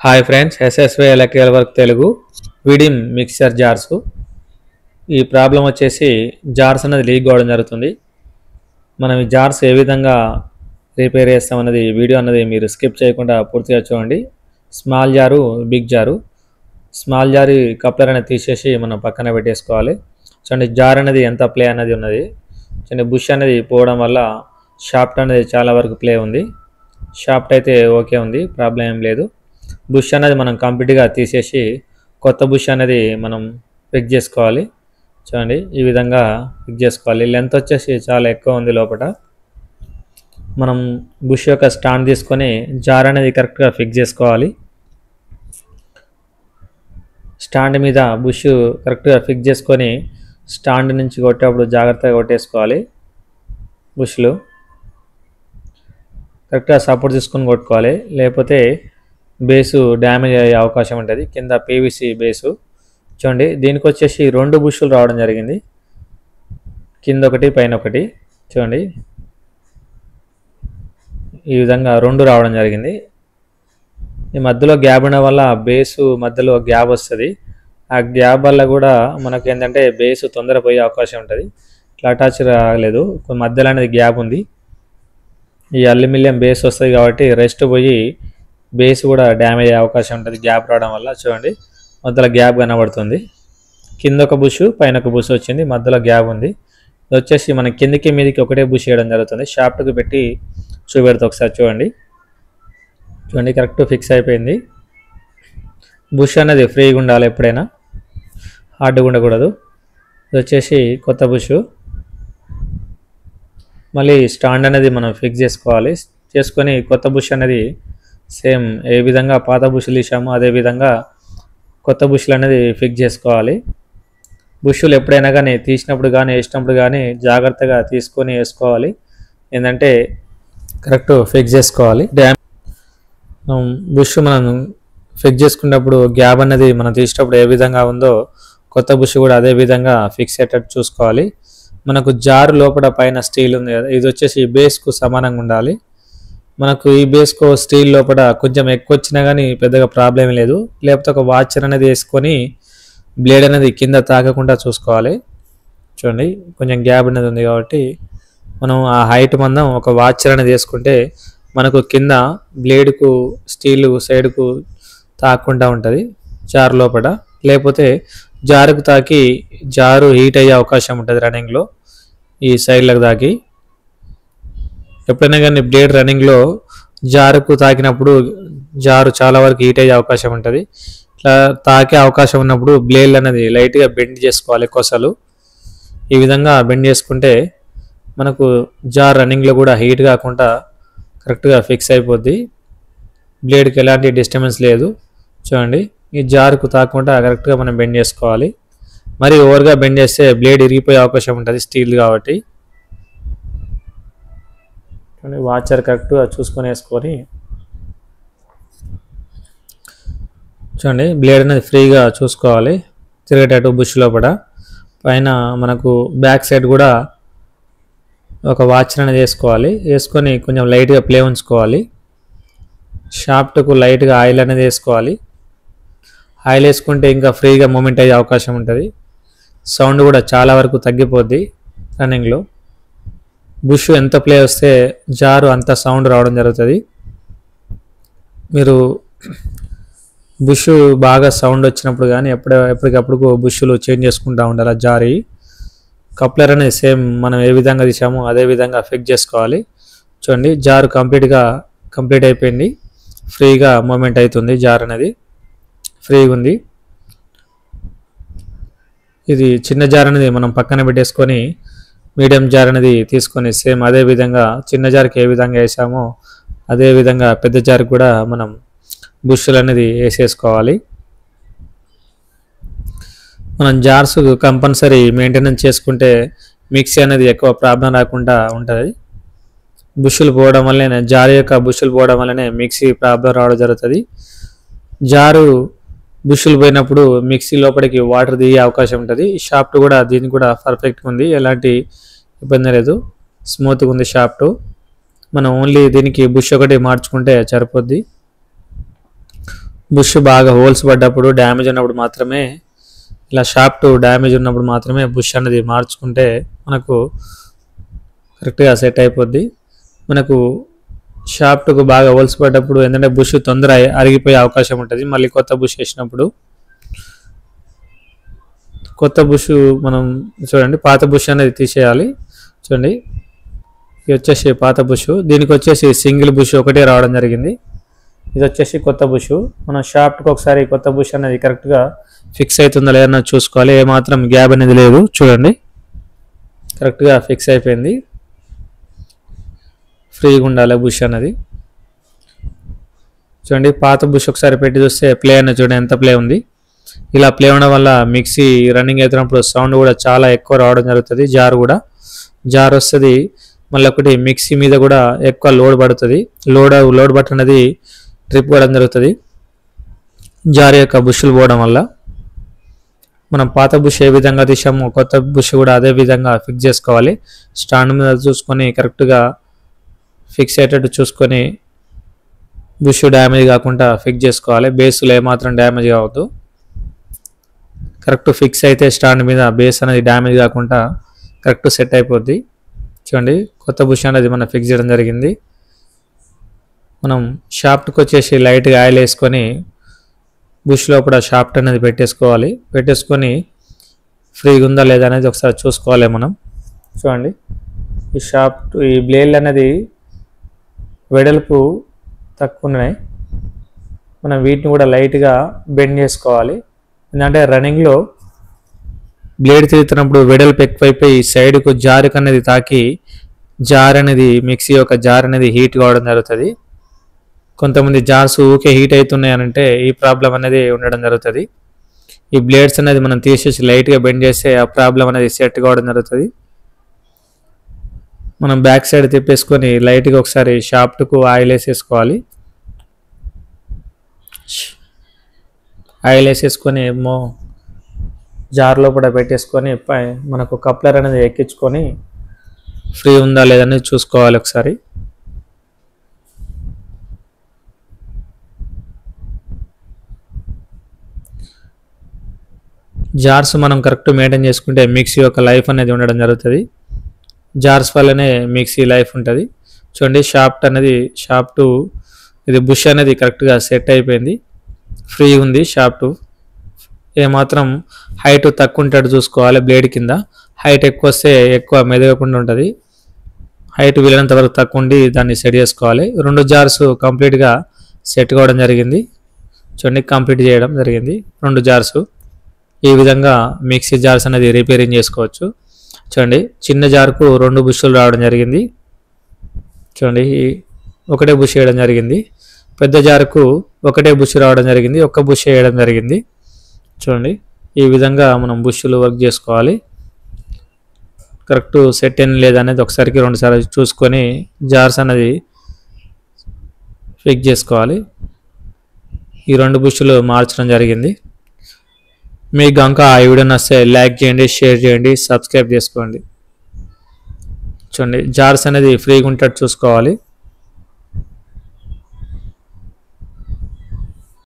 Hi friends, SSY electrical work Telugu విడిమ్ mixer jars. ఈ problem వచ్చేసి జార్స్ అనేది లీక్ అవ్వడం జరుగుతుంది. మనం ఈ జార్స్ ఏ విధంగా రిపేర్ చేస్తామన్నది వీడియో అన్నది మీరు స్కిప్ చేయకుండా పూర్తిగా చూడండి. స్మాల్ జారు, బిగ్ జారు. స్మాల్ జారు కప్లర్ అనేది తీసేసి మనం పక్కన పెట్టేసుకోవాలి. చూడండి, జార్ అనేది ఎంత ప్లే అనేది ఉన్నది. చూడండి, బుష్ అనేది పోవడం వల్ల షాఫ్ట్ అనేది చాలా వరకు ప్లే ఉంది. షాఫ్ట్ అయితే ఓకే ఉంది, ప్రాబ్లం ఏం లేదు. బుష్ అనేది మనం కంప్లీట్గా తీసేసి కొత్త బుష్ అనేది మనం ఫిక్స్ చేసుకోవాలి. చూడండి, ఈ విధంగా ఫిక్స్ చేసుకోవాలి. లెంత్ వచ్చేసి చాలా ఎక్కువ ఉంది. లోపల మనం బుష్ యొక్క స్టాండ్ తీసుకొని జార్ అనేది కరెక్ట్గా ఫిక్స్ చేసుకోవాలి. స్టాండ్ మీద బుష్ కరెక్ట్గా ఫిక్స్ చేసుకొని స్టాండ్ నుంచి కొట్టేటప్పుడు జాగ్రత్తగా కొట్టేసుకోవాలి. బుష్లు కరెక్ట్గా సపోర్ట్ తీసుకొని కొట్టుకోవాలి, లేకపోతే బేసు డ్యామేజ్ అయ్యే అవకాశం ఉంటుంది. కింద పీవీసీ బేసు. చూడండి, దీనికి వచ్చేసి 2 బుష్లు రావడం జరిగింది, కింద ఒకటి పైన ఒకటి. చూడండి, ఈ విధంగా 2 రావడం జరిగింది. ఈ మధ్యలో గ్యాప్ ఉండడం వల్ల బేసు మధ్యలో గ్యాప్ వస్తుంది. ఆ గ్యాప్ వల్ల కూడా మనకు ఏంటంటే బేసు తొందర పోయే అవకాశం ఉంటుంది. ఇట్లా అటాచ్ రాలేదు, మధ్యలో అనేది గ్యాప్ ఉంది. ఈ అల్యూమినియం బేస్ వస్తుంది కాబట్టి రెస్ట్ పోయి బేస్ కూడా డ్యామేజ్ అయ్యే అవకాశం ఉంటుంది గ్యాప్ రావడం వల్ల. చూడండి, మధ్యలో గ్యాప్ కనబడుతుంది. కింద ఒక బుష్, పైన ఒక బుష్ వచ్చింది, మధ్యలో గ్యాప్ ఉంది. ఇది వచ్చేసి మనం కిందికి మీదకి ఒకటే బుష్ వేయడం జరుగుతుంది. షాఫ్ట్కి పెట్టి చూపెడితే ఒకసారి చూడండి. చూడండి, కరెక్ట్ ఫిక్స్ అయిపోయింది. బుష్ అనేది ఫ్రీగా ఉండాలి, ఎప్పుడైనా హార్డ్గా ఉండకూడదు. ఇది వచ్చేసి కొత్త బుష్. మళ్ళీ స్టాండ్ అనేది మనం ఫిక్స్ చేసుకోవాలి. చేసుకొని కొత్త బుష్ అనేది సేమ్ ఏ విధంగా పాత బుష్లు తీసామో అదేవిధంగా కొత్త బుష్లు అనేది ఫిక్స్ చేసుకోవాలి. బుష్లు ఎప్పుడైనా కానీ తీసినప్పుడు కానీ వేసినప్పుడు కానీ జాగ్రత్తగా తీసుకొని వేసుకోవాలి. ఏంటంటే కరెక్ట్ ఫిక్స్ చేసుకోవాలి. బుష్ మనం ఫిక్స్ చేసుకున్నప్పుడు గ్యాప్ అనేది మనం తీసినప్పుడు ఏ విధంగా ఉందో కొత్త బుష్ కూడా అదే విధంగా ఫిక్స్ అయ్యేటట్టు చూసుకోవాలి. మనకు జారు లోపల పైన స్టీల్ ఉంది కదా, ఇది వచ్చేసి బేస్కు సమానంగా ఉండాలి. మనకు ఈ బేస్కో స్టీల్ లోపల కొంచెం ఎక్కువ వచ్చినా కానీ పెద్దగా ప్రాబ్లం లేదు. లేకపోతే ఒక వాచర్ అనేది వేసుకొని బ్లేడ్ అనేది కింద తాకకుండా చూసుకోవాలి. చూడండి, కొంచెం గ్యాప్ అనేది ఉంది కాబట్టి మనం ఆ హైట్ మందం ఒక వాచర్ అనేది వేసుకుంటే మనకు కింద బ్లేడ్కు స్టీల్ సైడ్కు తాకుండా ఉంటుంది జారు లోపల. లేకపోతే జారుకు తాకి జారు హీట్ అయ్యే అవకాశం ఉంటుంది రన్నింగ్లో, ఈ సైడ్లకు తాకి. ఎప్పుడైనా కానీ బ్లేడ్ రన్నింగ్లో జారుకు తాకినప్పుడు జారు చాలా వరకు హీట్ అయ్యే అవకాశం ఉంటుంది. ఇట్లా తాకే అవకాశం ఉన్నప్పుడు బ్లేడ్ అనేది లైట్గా బెండ్ చేసుకోవాలి, కొసలు. ఈ విధంగా బెండ్ చేసుకుంటే మనకు జార్ రన్నింగ్లో కూడా హీట్ కాకుండా కరెక్ట్గా ఫిక్స్ అయిపోద్ది. బ్లేడ్కి ఎలాంటి డిస్టర్బెన్స్ లేదు. చూడండి, ఈ జారుకు తాకుండా కరెక్ట్గా మనం బెండ్ చేసుకోవాలి. మరి ఓవర్గా బెండ్ చేస్తే బ్లేడ్ ఇరిగిపోయే అవకాశం ఉంటుంది, స్టీల్ కాబట్టి. వాచర్ కరెక్ట్గా చూసుకొని వేసుకొని చూడండి, బ్లేడ్ అనేది ఫ్రీగా చూసుకోవాలి తిరిగేటట్టు. బుష్ లోపల పైన మనకు బ్యాక్ సైడ్ కూడా ఒక వాచర్ అనేది వేసుకోవాలి. వేసుకొని కొంచెం లైట్గా ప్లే ఉంచుకోవాలి. షాఫ్ట్కు లైట్గా ఆయిల్ అనేది వేసుకోవాలి. ఆయిల్ వేసుకుంటే ఇంకా ఫ్రీగా మూమెంట్ అయ్యే అవకాశం ఉంటుంది. సౌండ్ కూడా చాలా వరకు తగ్గిపోద్ది రన్నింగ్లో. బుష్ ఎంత ప్లే వస్తే జారు అంత సౌండ్ రావడం జరుగుతుంది. మీరు బుష్ బాగా సౌండ్ వచ్చినప్పుడు కానీ ఎప్పటికప్పుడు బుష్లు చేంజ్ చేసుకుంటూ ఉండాలి. జారి కప్లర్ అనేది సేమ్ మనం ఏ విధంగా తీసామో అదే విధంగా ఫిక్స్ చేసుకోవాలి. చూడండి, జారు కంప్లీట్ అయిపోయింది. ఫ్రీగా మూమెంట్ అవుతుంది, జార్ అనేది ఫ్రీగా ఉంది. ఇది చిన్న జార్ అనేది మనం పక్కన పెట్టేసుకొని మీడియం జార్ అనేది తీసుకొని సేమ్ అదే విధంగా చిన్న జార్కి ఏ విధంగా వేసామో అదే విధంగా పెద్ద జార్కి కూడా మనం బుష్లు అనేది వేసేసుకోవాలి. మనం జార్స్ కంపల్సరీ మెయింటెనెన్స్ చేసుకుంటే మిక్సీ అనేది ఎక్కువ ప్రాబ్లం రాకుండా ఉంటుంది. బుష్లు పోవడం వల్లనే జార్ యొక్క బుష్లు పోవడం వల్లనే మిక్సీ ప్రాబ్లం రావడం జరుగుతుంది. జారు బుష్లు పోయినప్పుడు మిక్సీ లోపలికి వాటర్ దిగే అవకాశం ఉంటుంది. షాఫ్ట్ కూడా దీనికి కూడా పర్ఫెక్ట్గా ఉంది, ఎలాంటి ఇబ్బంది లేదు, స్మూత్గా ఉంది షాఫ్ట్. మనం ఓన్లీ దీనికి బుష్ ఒకటి మార్చుకుంటే సరిపోద్ది. బుష్ బాగా హోల్స్ పడ్డప్పుడు డ్యామేజ్ ఉన్నప్పుడు మాత్రమే, ఇలా షాఫ్ట్ డ్యామేజ్ ఉన్నప్పుడు మాత్రమే బుష్ అనేది మార్చుకుంటే మనకు కరెక్ట్గా సెట్ అయిపోద్ది. మనకు షాఫ్ట్కు బాగా హోల్స్ పడ్డప్పుడు ఏంటంటే బుష్ తొందర అరిగిపోయే అవకాశం ఉంటుంది. మళ్ళీ కొత్త బుష్ వేసినప్పుడు కొత్త బుష్ మనం చూడండి, పాత బుష్ అనేది తీసేయాలి. చూడండి, ఇది వచ్చేసి పాత బుష్, దీనికి వచ్చేసి సింగిల్ బుష్ ఒకటే రావడం జరిగింది. ఇది వచ్చేసి కొత్త బుష్. మనం షాఫ్ట్కి ఒకసారి కొత్త బుష్ అనేది కరెక్ట్గా ఫిక్స్ అవుతుందా లేదన్నా చూసుకోవాలి. ఏమాత్రం గ్యాప్ అనేది లేదు. చూడండి, కరెక్ట్గా ఫిక్స్ అయిపోయింది. ఫ్రీగా ఉండాలి బుష్ అనేది. చూడండి, పాత బుష్ ఒకసారి పెట్టి చూస్తే ప్లే అనేది చూడండి ఎంత ప్లే ఉంది. ఇలా ప్లే ఉండడం వల్ల మిక్సీ రన్నింగ్ అవుతున్నప్పుడు సౌండ్ కూడా చాలా ఎక్కువ రావడం జరుగుతుంది. జార్ వస్తుంది. మళ్ళీ ఒకటి మిక్సీ మీద కూడా ఎక్కువ లోడ్ పడుతుంది. లోడ్ బటన్ అనేది ట్రిప్ పడడం జరుగుతుంది జార్ యొక్క బుష్లు పోవడం వల్ల. మనం పాత బుష్ ఏ విధంగా తీసామో కొత్త బుష్ కూడా అదే విధంగా ఫిక్స్ చేసుకోవాలి. స్టాండ్ మీద చూసుకొని కరెక్ట్గా ఫిక్స్ అయ్యేటట్టు చూసుకొని బుష్ డ్యామేజ్ కాకుండా ఫిక్స్ చేసుకోవాలి. బేస్లో ఏమాత్రం డ్యామేజ్ కావద్దు. కరెక్ట్ ఫిక్స్ అయితే స్టాండ్ మీద బేస్ అనేది డ్యామేజ్ కాకుండా కరెక్ట్ సెట్ అయిపోద్ది. చూడండి, కొత్త బుష్ అనేది మనం ఫిక్స్ చేయడం జరిగింది. మనం షాఫ్ట్కి వచ్చేసి లైట్గా ఆయిల్ వేసుకొని బుష్ లోపల షాఫ్ట్ అనేది పెట్టేసుకొని ఫ్రీగా ఉందా లేదా అనేది ఒకసారి చూసుకోవాలి మనం. చూడండి, ఈ బ్లేడ్లు అనేది వెడల్పు తక్కువ ఉన్నాయి. మనం వీటిని కూడా లైట్గా బెండ్ చేసుకోవాలి. ఎందుకంటే రన్నింగ్లో బ్లేడ్ తిరుగుతున్నప్పుడు వెడల్పు ఎక్కువైపోయి సైడ్కు జారుకు అనేది తాకి మిక్సీ యొక్క జార్ అనేది హీట్ కావడం జరుగుతుంది. కొంతమంది జార్స్ ఊకే హీట్ అవుతున్నాయి అంటే ఈ ప్రాబ్లం అనేది ఉండడం జరుగుతుంది. ఈ బ్లేడ్స్ అనేది మనం తీసేసి లైట్గా బెండ్ చేస్తే ఆ ప్రాబ్లం అనేది సెట్ కావడం జరుగుతుంది. మనం బ్యాక్ సైడ్ తిప్పేసుకొని లైట్గా ఒకసారి షాఫ్ట్కు ఆయిల్ వేసేసుకోవాలి. ఆయిల్ వేసేసుకొని జార్ లోపల పెట్టేసుకొని మనకు కప్లర్ అనేది ఎక్కించుకొని ఫ్రీ ఉందా లేదని చూసుకోవాలి ఒకసారి. జార్స్ మనం కరెక్ట్ మెయింటైన్ చేసుకుంటే మిక్సీ యొక్క లైఫ్ అనేది ఉండడం జరుగుతుంది. జార్స్ వల్లనే మిక్సీ లైఫ్ ఉంటుంది. చూడండి, షాఫ్ట్ ఇది బుష్ అనేది కరెక్ట్గా సెట్ అయిపోయింది. ఫ్రీ ఉంది షాఫ్ట్. ఏమాత్రం హైట్ తక్కువ ఉంటాడు చూసుకోవాలి. బ్లేడ్ కింద హైట్ ఎక్కువ వస్తే ఎక్కువ మెదగకుండా ఉంటుంది. హైట్ వీలైనంత వరకు తక్కువ ఉండి దాన్ని సెట్ చేసుకోవాలి. 2 జార్స్ కంప్లీట్గా సెట్ కావడం జరిగింది. చూడండి, కంప్లీట్ చేయడం జరిగింది 2 జార్స్. ఈ విధంగా మిక్సీ జార్స్ అనేది రిపేరింగ్ చేసుకోవచ్చు. చూడండి, చిన్న జార్కు 2 బుష్లు రావడం జరిగింది. చూడండి, ఒకటే బుష్ వేయడం జరిగింది. పెద్ద జార్కు ఒకటే బుష్ రావడం జరిగింది, ఒక్క బుష్ వేయడం జరిగింది. చూడండి, ఈ విధంగా మనం బుష్లు వర్క్ చేసుకోవాలి. కరెక్ట్ సెట్ అయిన లేదనేది ఒకసారికి 2 సార్లు చూసుకొని జార్స్ అనేది ఫిక్స్ చేసుకోవాలి. ఈ 2 బుష్లు మార్చడం జరిగింది. మీకు కనుక ఈ వీడియో నచ్చితే లైక్ చేయండి, షేర్ చేయండి, సబ్స్క్రైబ్ చేసుకోండి. చూడండి, జార్స్ అనేది ఫ్రీగా ఉంటట్టు చూసుకోవాలి.